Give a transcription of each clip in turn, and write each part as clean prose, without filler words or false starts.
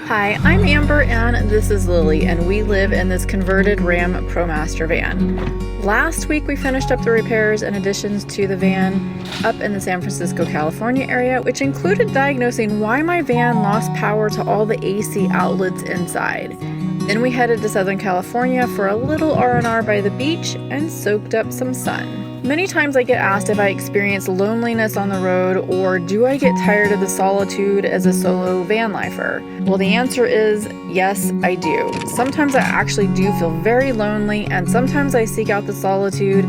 Hi, I'm Amber and this is Lily, and we live in this converted Ram ProMaster van. Last week we finished up the repairs and additions to the van up in the San Francisco, California area, which included diagnosing why my van lost power to all the AC outlets inside. Then we headed to Southern California for a little R&R by the beach and soaked up some sun. Many times I get asked if I experience loneliness on the road or do I get tired of the solitude as a solo van lifer? Well, the answer is yes, I do. Sometimes I actually do feel very lonely, and sometimes I seek out the solitude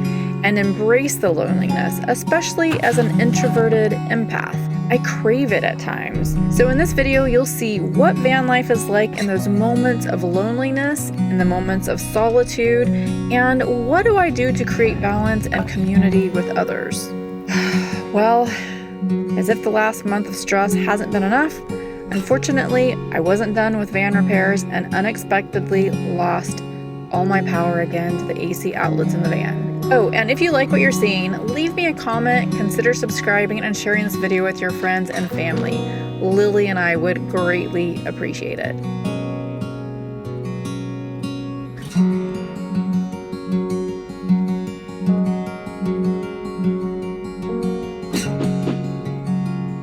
and embrace the loneliness, especially as an introverted empath. I crave it at times. So in this video, you'll see what van life is like in those moments of loneliness, in the moments of solitude, and what do I do to create balance and community with others. Well, as if the last month of stress hasn't been enough, unfortunately, I wasn't done with van repairs and unexpectedly lost all my power again to the AC outlets in the van. Oh, and if you like what you're seeing, leave me a comment, consider subscribing and sharing this video with your friends and family. Lily and I would greatly appreciate it.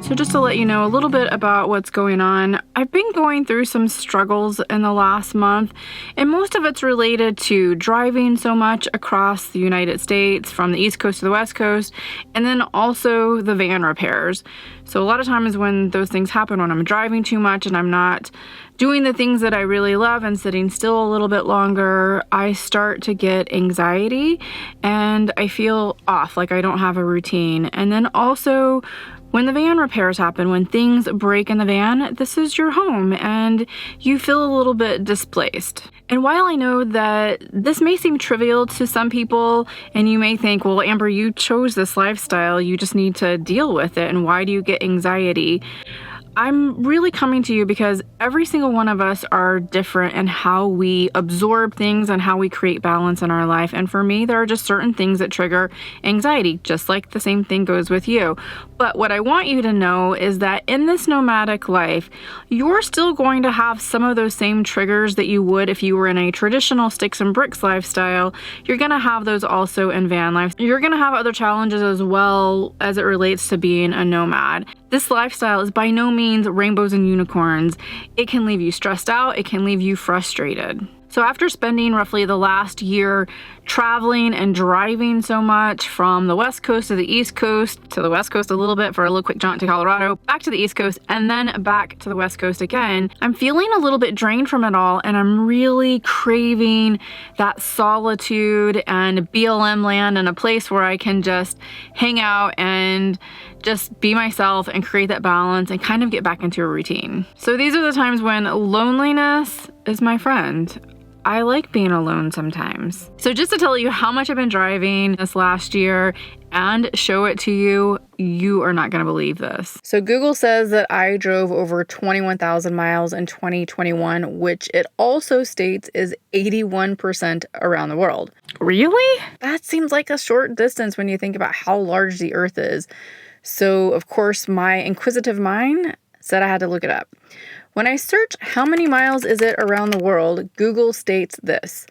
So just to let you know a little bit about what's going on, I've been going through some struggles in the last month, and most of it's related to driving so much across the United States from the East Coast to the West Coast, and then also the van repairs. So a lot of times when those things happen, when I'm driving too much and I'm not doing the things that I really love and sitting still a little bit longer, I start to get anxiety and I feel off, like I don't have a routine. And then also, when the van repairs happen, when things break in the van, this is your home and you feel a little bit displaced. And while I know that this may seem trivial to some people, and you may think, well, Amber, you chose this lifestyle, you just need to deal with it, and why do you get anxiety? I'm really coming to you because every single one of us are different in how we absorb things and how we create balance in our life. And for me, there are just certain things that trigger anxiety, just like the same thing goes with you. But what I want you to know is that in this nomadic life, you're still going to have some of those same triggers that you would if you were in a traditional sticks and bricks lifestyle. You're going to have those also in van life. You're going to have other challenges as well as it relates to being a nomad. This lifestyle is by no means rainbows and unicorns. It can leave you stressed out. It can leave you frustrated. So after spending roughly the last year traveling and driving so much from the West Coast to the East Coast, to the West Coast a little bit for a little quick jaunt to Colorado, back to the East Coast, and then back to the West Coast again, I'm feeling a little bit drained from it all, and I'm really craving that solitude and BLM land and a place where I can just hang out and just be myself and create that balance and kind of get back into a routine. So these are the times when loneliness is my friend. I like being alone sometimes. So just to tell you how much I've been driving this last year and show it to you, you are not gonna believe this. So Google says that I drove over 21,000 miles in 2021, which it also states is 81% around the world. Really? That seems like a short distance when you think about how large the earth is. So of course my inquisitive mind said I had to look it up. When I search how many miles is it around the world, Google states this: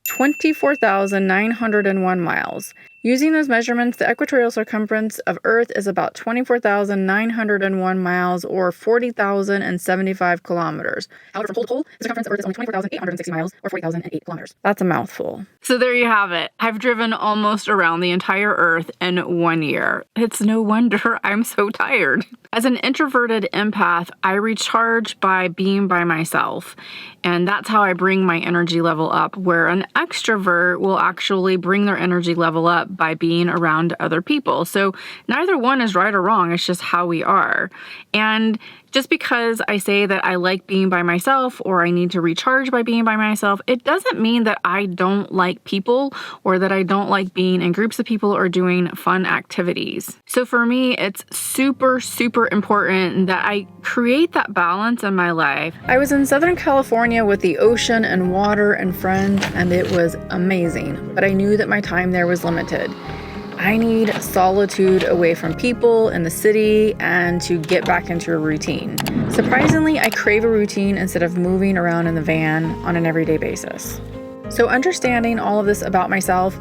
24,901 miles. Using those measurements, the equatorial circumference of Earth is about 24,901 miles, or 40,075 kilometers. However, from pole to pole, the circumference of Earth is only 24,860 miles, or 40,008 kilometers. That's a mouthful. So there you have it. I've driven almost around the entire Earth in 1 year. It's no wonder I'm so tired. As an introverted empath, I recharge by being by myself. And that's how I bring my energy level up, where an extrovert will actually bring their energy level up by being around other people. So neither one is right or wrong. It's just how we are. And just because I say that I like being by myself or I need to recharge by being by myself, it doesn't mean that I don't like people or that I don't like being in groups of people or doing fun activities. So for me, it's super, super important that I create that balance in my life. I was in Southern California with the ocean and water and friends, and it was amazing, but I knew that my time there was limited. I need solitude away from people in the city and to get back into a routine. Surprisingly, I crave a routine instead of moving around in the van on an everyday basis. So understanding all of this about myself,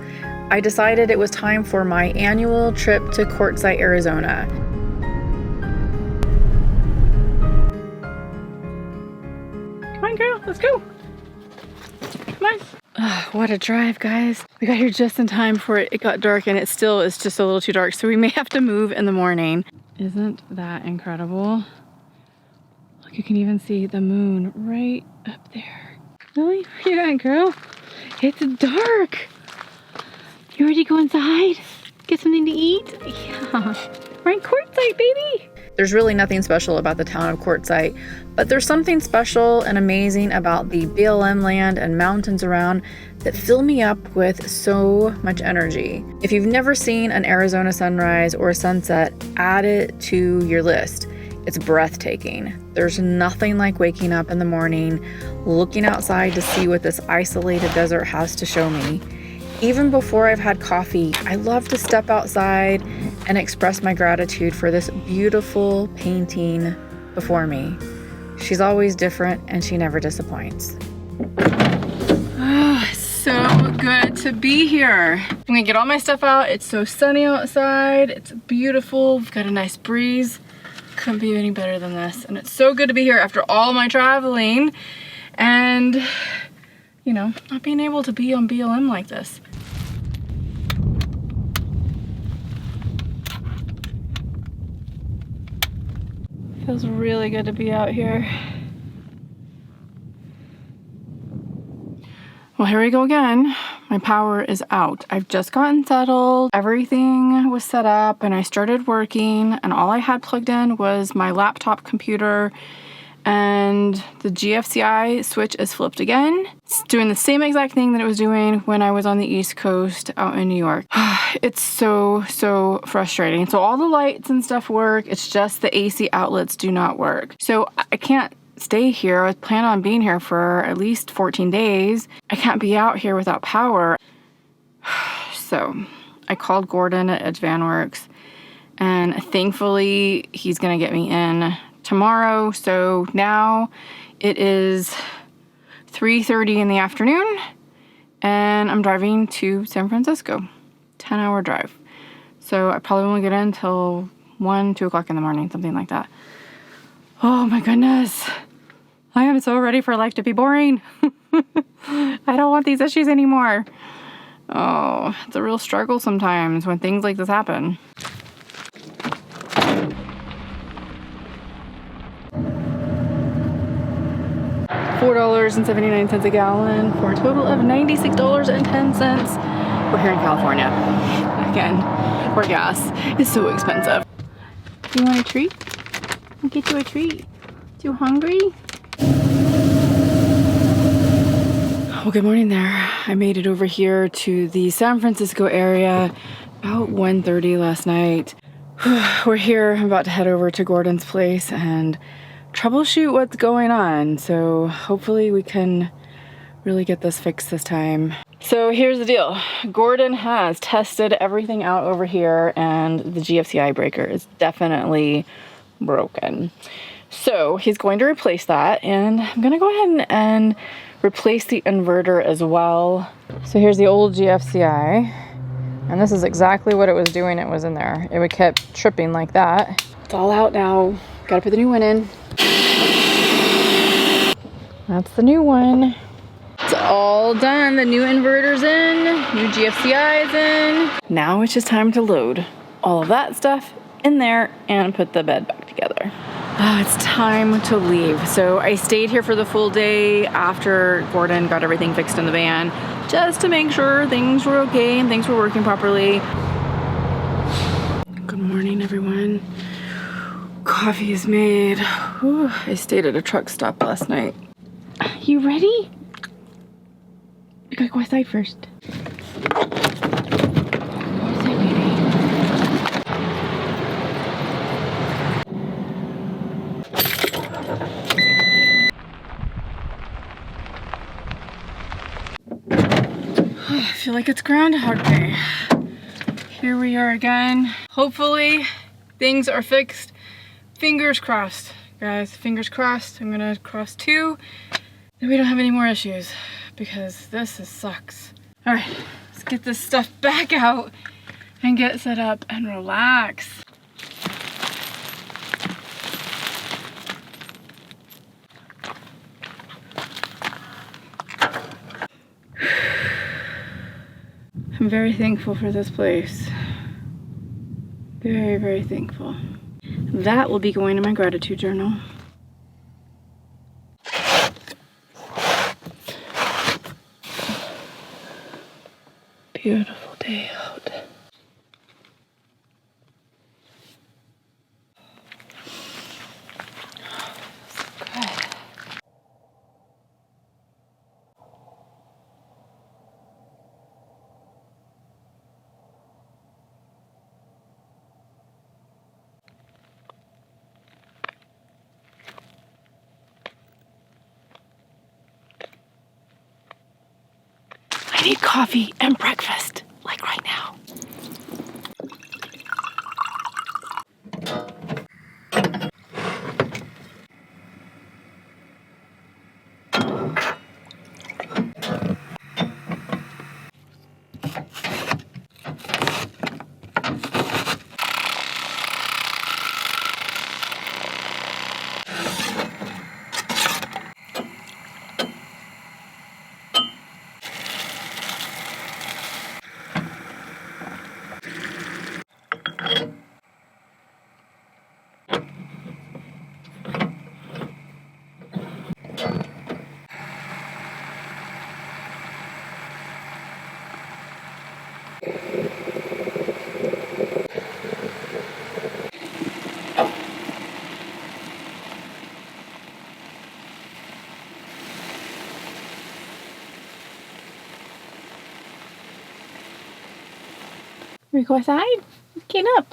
I decided it was time for my annual trip to Quartzsite, Arizona. Come on, girl, let's go. Come on. Oh, what a drive, guys. We got here just in time before it got dark, and it still is just a little too dark, so we may have to move in the morning. Isn't that incredible? Look, you can even see the moon right up there. Lily, where you at, girl? It's dark. You ready to go inside? Get something to eat? Yeah. We're in Quartzsite, baby. There's really nothing special about the town of Quartzsite, but there's something special and amazing about the BLM land and mountains around that fill me up with so much energy. If you've never seen an Arizona sunrise or a sunset, add it to your list. It's breathtaking. There's nothing like waking up in the morning, looking outside to see what this isolated desert has to show me. Even before I've had coffee, I love to step outside and express my gratitude for this beautiful painting before me. She's always different and she never disappoints. Oh, so good to be here. I'm gonna get all my stuff out. It's so sunny outside. It's beautiful. We've got a nice breeze. Couldn't be any better than this. And it's so good to be here after all my traveling and, you know, not being able to be on BLM like this. Feels really good to be out here. Well, here we go again. My power is out. I've just gotten settled. Everything was set up and I started working, and all I had plugged in was my laptop computer, and the GFCI switch is flipped again. It's doing the same exact thing that it was doing when I was on the East Coast out in New York. It's so frustrating. So all the lights and stuff work. It's just the AC outlets do not work. So I can't stay here. I plan on being here for at least 14 days. I can't be out here without power. So I called Gordon at Edge Van Works, and thankfully he's gonna get me in tomorrow. So now it is 3:30 in the afternoon and I'm driving to San Francisco. 10-hour drive. So I probably won't get in until 1, 2 o'clock in the morning, something like that. Oh my goodness. I am so ready for life to be boring. I don't want these issues anymore. Oh, it's a real struggle sometimes when things like this happen. $4.79 a gallon for a total of $96.10. We're here in California. Again, where gas is so expensive. Do you want a treat? I'll get you a treat. You hungry? Well, good morning there. I made it over here to the San Francisco area about 1:30 last night. We're here. I'm about to head over to Gordon's place and troubleshoot what's going on. So hopefully we can really get this fixed this time. So here's the deal. Gordon has tested everything out over here and the GFCI breaker is definitely broken. So he's going to replace that, and I'm gonna go ahead and replace the inverter as well. So here's the old GFCI, and this is exactly what it was doing. It was in there. It would kept tripping like that. It's all out now. Gotta put the new one in. That's the new one. It's all done. The new inverter's in, new GFCI is in. Now it's just time to load all of that stuff in there and put the bed back together. It's time to leave. So I stayed here for the full day after Gordon got everything fixed in the van, just to make sure things were okay and things were working properly. Good morning, everyone. Coffee is made. Whew, I stayed at a truck stop last night. You ready? You gotta go outside first. I feel like it's Groundhog Day. Here we are again. Hopefully things are fixed. Fingers crossed, guys. Fingers crossed. I'm gonna cross 2 and we don't have any more issues because this sucks. All right, let's get this stuff back out and get set up and relax. I'm very thankful for this place. Very, very thankful. That will be going in my gratitude journal. Beautiful day out. So good. I need coffee and breakfast, like right now. We go outside? Get up.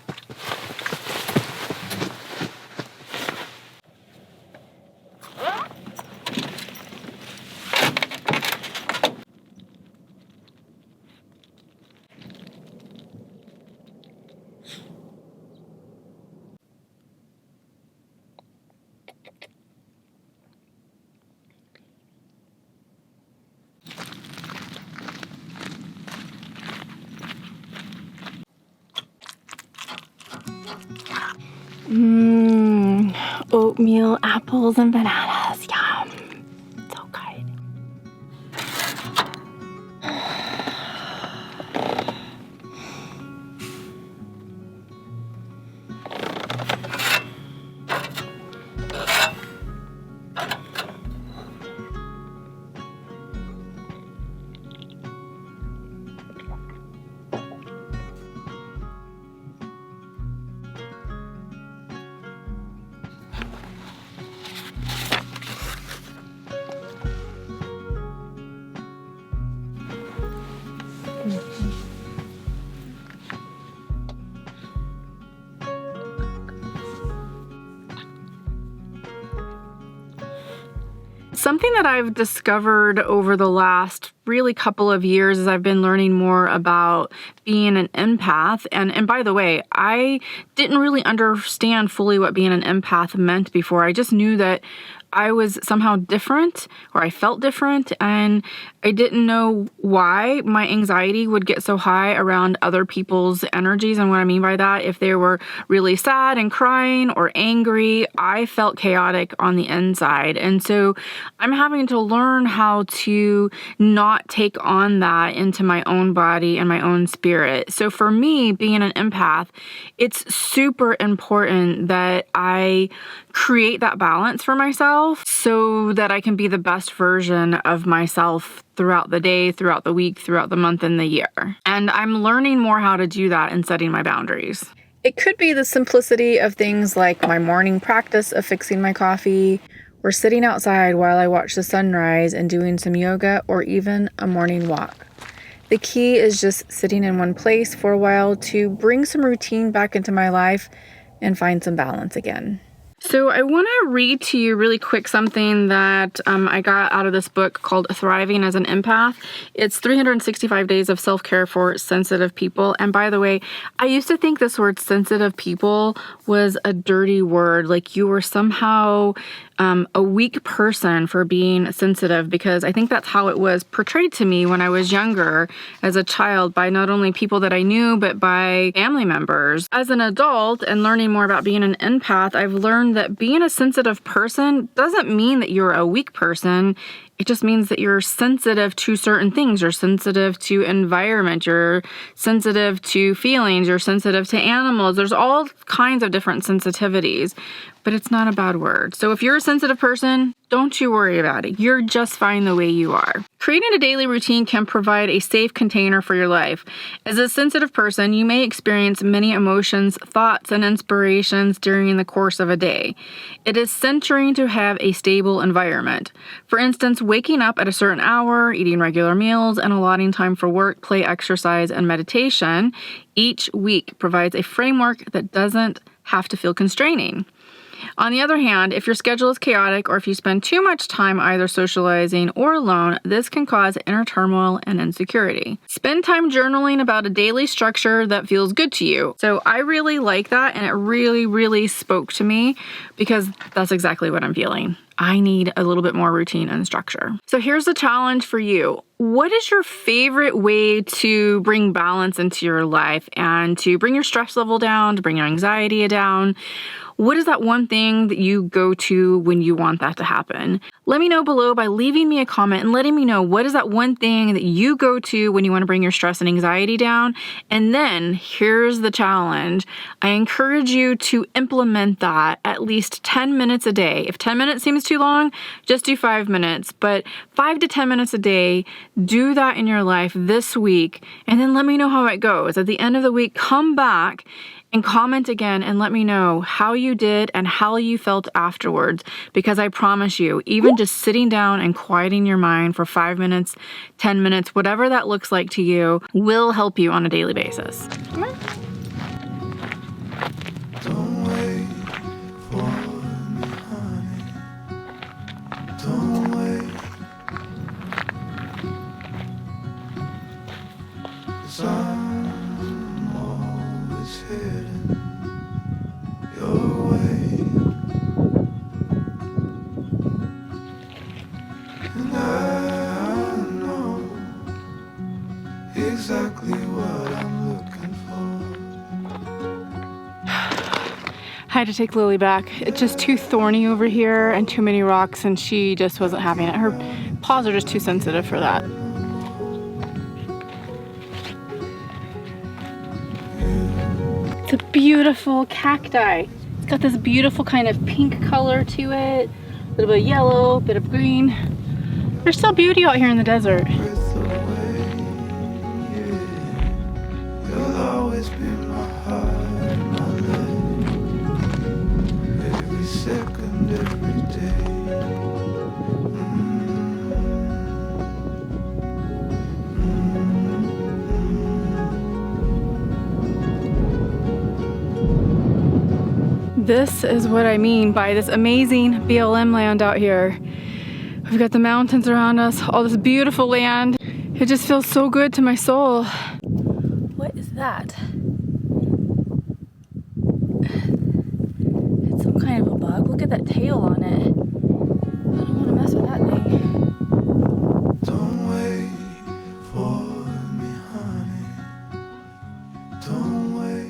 Oatmeal, apples, and bananas. Yum. So good. Something that I've discovered over the last really couple of years as I've been learning more about being an empath. And by the way, I didn't really understand fully what being an empath meant before. I just knew that I was somehow different, or I felt different, and I didn't know why my anxiety would get so high around other people's energies. And what I mean by that, if they were really sad and crying or angry, I felt chaotic on the inside. And so I'm having to learn how to not take on that into my own body and my own spirit. So for me, being an empath, it's super important that I create that balance for myself so that I can be the best version of myself throughout the day, throughout the week, throughout the month and the year. And I'm learning more how to do that and setting my boundaries. It could be the simplicity of things like my morning practice of fixing my coffee, or sitting outside while I watch the sunrise and doing some yoga, or even a morning walk. The key is just sitting in one place for a while to bring some routine back into my life and find some balance again. So I want to read to you really quick something that I got out of this book called Thriving as an Empath. It's 365 Days of Self-Care for Sensitive People. And by the way, I used to think this word sensitive people was a dirty word, like you were somehow a weak person for being sensitive, because I think that's how it was portrayed to me when I was younger as a child by not only people that I knew, but by family members. As an adult and learning more about being an empath, I've learned that being a sensitive person doesn't mean that you're a weak person. It just means that you're sensitive to certain things. You're sensitive to environment. You're sensitive to feelings. You're sensitive to animals. There's all kinds of different sensitivities, but it's not a bad word. So if you're a sensitive person, don't you worry about it. You're just fine the way you are. Creating a daily routine can provide a safe container for your life. As a sensitive person, you may experience many emotions, thoughts, and inspirations during the course of a day. It is centering to have a stable environment. For instance, waking up at a certain hour, eating regular meals, and allotting time for work, play, exercise, and meditation each week provides a framework that doesn't have to feel constraining. On the other hand, if your schedule is chaotic or if you spend too much time either socializing or alone, this can cause inner turmoil and insecurity. Spend time journaling about a daily structure that feels good to you. So I really like that, and it really, really spoke to me because that's exactly what I'm feeling. I need a little bit more routine and structure. So here's the challenge for you. What is your favorite way to bring balance into your life and to bring your stress level down, to bring your anxiety down? What is that one thing that you go to when you want that to happen? Let me know below by leaving me a comment and letting me know what is that one thing that you go to when you want to bring your stress and anxiety down. And then here's the challenge. I encourage you to implement that at least 10 minutes a day. If 10 minutes seems too long, just do 5 minutes. But 5 to 10 minutes a day, do that in your life this week. And then let me know how it goes. At the end of the week, come back and comment again and let me know how you did and how you felt afterwards, because I promise you, even just sitting down and quieting your mind for 5 minutes, 10 minutes, whatever that looks like to you, will help you on a daily basis. Come on. Don't wait for me, honey. Don't wait. 'Cause I'm always heading your way. And I know exactly what I'm looking for. I had to take Lily back. It's just too thorny over here and too many rocks, and she just wasn't having it. Her paws are just too sensitive for that. It's a beautiful cacti. It's got this beautiful kind of pink color to it. A little bit of yellow, a bit of green. There's still beauty out here in the desert. Breath away, yeah. You'll always be my heart, my life. Every second, every day. This is what I mean by this amazing BLM land out here. We've got the mountains around us, all this beautiful land. It just feels so good to my soul. What is that? It's some kind of a bug. Look at that tail on it. I don't want to mess with that thing. Don't wait for me, honey. Don't wait.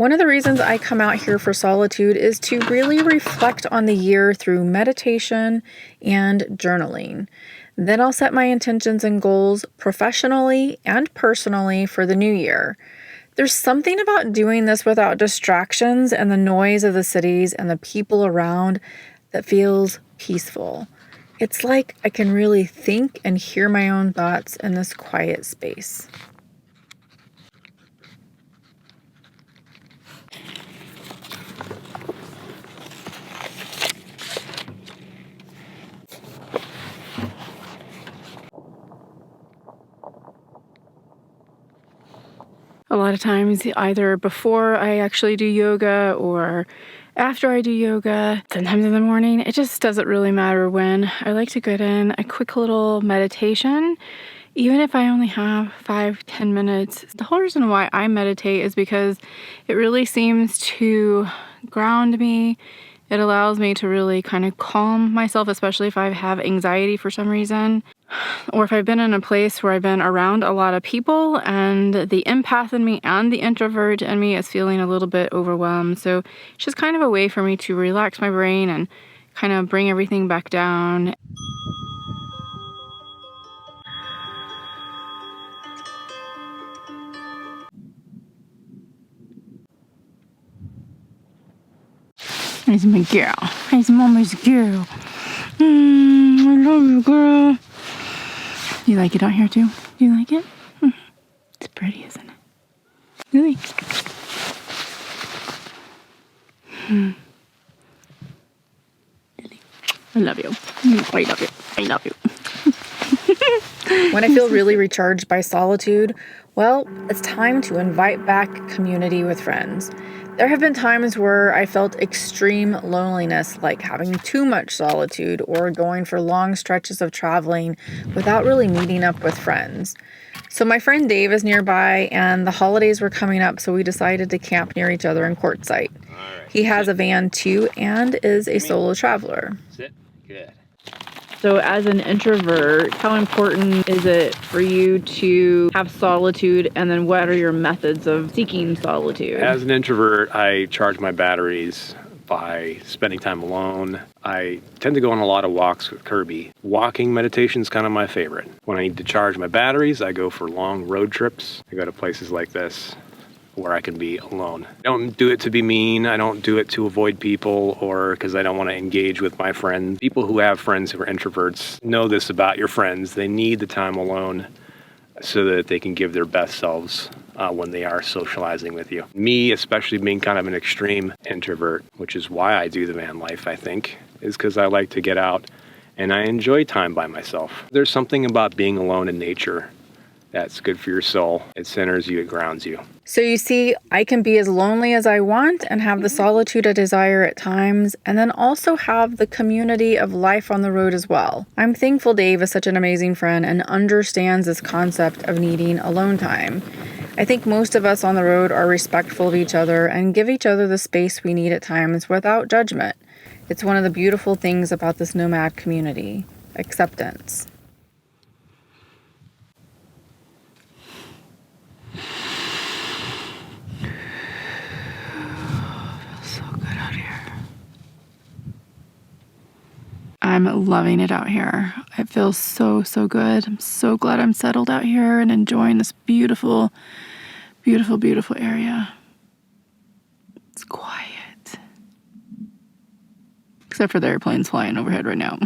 One of the reasons I come out here for solitude is to really reflect on the year through meditation and journaling. Then I'll set my intentions and goals professionally and personally for the new year. There's something about doing this without distractions and the noise of the cities and the people around that feels peaceful. It's like I can really think and hear my own thoughts in this quiet space. A lot of times, either before I actually do yoga or after I do yoga, sometimes in the morning, it just doesn't really matter when. I like to get in a quick little meditation, even if I only have 5-10 minutes. The whole reason why I meditate is because it really seems to ground me. It allows me to really kind of calm myself, especially if I have anxiety for some reason. Or if I've been in a place where I've been around a lot of people and the empath in me and the introvert in me is feeling a little bit overwhelmed. So it's just kind of a way for me to relax my brain and kind of bring everything back down. Here's my girl. Here's mama's girl. I love you, girl. You like it out here too? Do you like it? It's pretty, isn't it? Really? I love you. I love you. I love you. When I feel really recharged by solitude, well, it's time to invite back community with friends. There have been times where I felt extreme loneliness, like having too much solitude or going for long stretches of traveling without really meeting up with friends. So my friend Dave is nearby and the holidays were coming up, so we decided to camp near each other in Quartzsite. He has a van too and is a solo traveler. Sit. Good. So as an introvert, how important is it for you to have solitude, and then what are your methods of seeking solitude? As an introvert, I charge my batteries by spending time alone. I tend to go on a lot of walks with Kirby. Walking meditation is kind of my favorite. When I need to charge my batteries, I go for long road trips. I go to places like this where I can be alone. I don't do it to be mean. I don't do it to avoid people or because I don't want to engage with my friends. People who have friends who are introverts know this about your friends. They need the time alone so that they can give their best selves when they are socializing with you. Me, especially being kind of an extreme introvert, which is why I do the van life, I think, is because I like to get out and I enjoy time by myself. There's something about being alone in nature that's good for your soul. It centers you, it grounds you. So you see, I can be as lonely as I want and have the solitude I desire at times, and then also have the community of life on the road as well. I'm thankful Dave is such an amazing friend and understands this concept of needing alone time. I think most of us on the road are respectful of each other and give each other the space we need at times without judgment. It's one of the beautiful things about this nomad community, acceptance. I'm loving it out here. It feels so, so good. I'm so glad I'm settled out here and enjoying this beautiful, beautiful, beautiful area. It's quiet. Except for the airplanes flying overhead right now.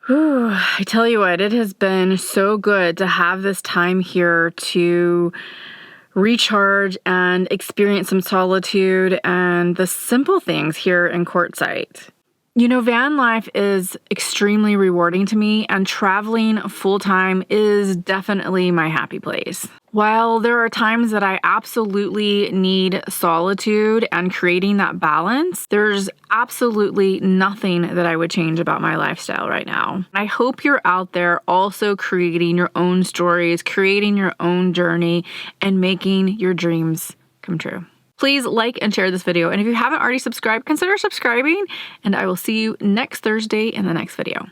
Whew, I tell you what, it has been so good to have this time here to recharge and experience some solitude and the simple things here in Quartzsite. You know, van life is extremely rewarding to me, and traveling full-time is definitely my happy place. While there are times that I absolutely need solitude and creating that balance, there's absolutely nothing that I would change about my lifestyle right now. I hope you're out there also creating your own stories, creating your own journey, and making your dreams come true. Please like and share this video, and if you haven't already subscribed, consider subscribing, and I will see you next Thursday in the next video.